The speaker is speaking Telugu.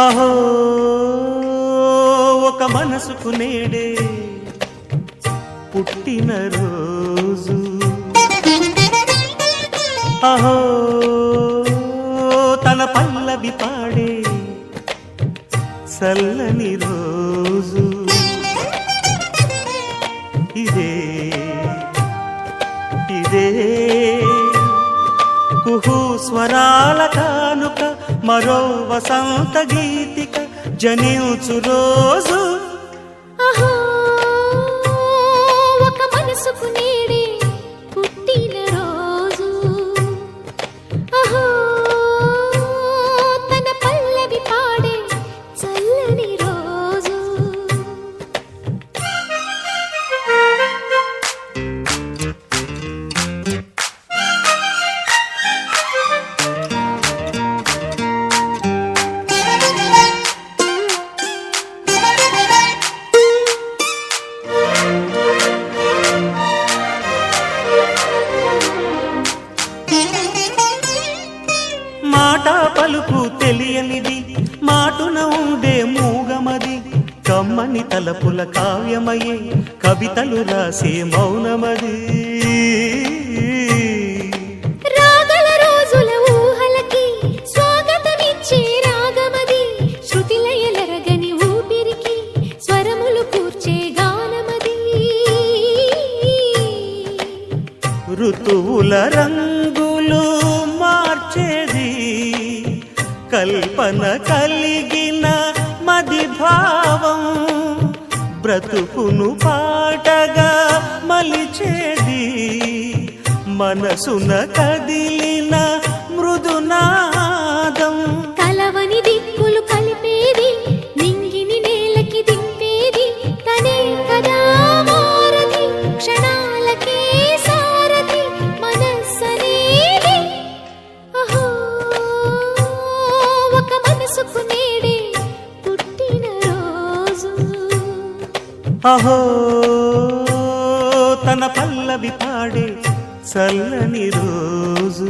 అహో ఒక మనసుకు నేడే పుట్టిన రోజు, అహో తన పల్లవి పాడే చల్లని రోజు, ఇదే ఇదే కుహు స్వరాల కానుక, మరో వసంత గీతిక జనించు రోజు. అహో ఒక మనసుకు నేడే పుట్టిన రోజు, అహో తన పల్లవి పాడే చల్లని రోజు. మాట పలుకు తెలియనిది, మాటున ఉండే మూగమది, కమ్మని తలపుల కావ్యమయే కవితలు రాసే మౌనమది. రాగల రోజుల ఊహలకి స్వాగతమిచ్చే రాగమది, శృతిలయలరగని ఊపిరికి స్వరములు కూర్చే గానమది. ఋతువుల రంగులు మార్చేది, కల్పన కలిగిన మది భావం, బ్రతుకును పాటగా మలిచేది, మనసున కదిలిన మృదునాదం. కలవని దిక్కులు కలిపేది, నింగిని నేలకి దింపేది, తనే కదా మారది, క్షణాలకే సారథి మనస్సనేది. అహో ఒక మనసుకు నేడే పుట్టిన రోజు, అహో తన పల్లవి పాడే చల్లని రోజు.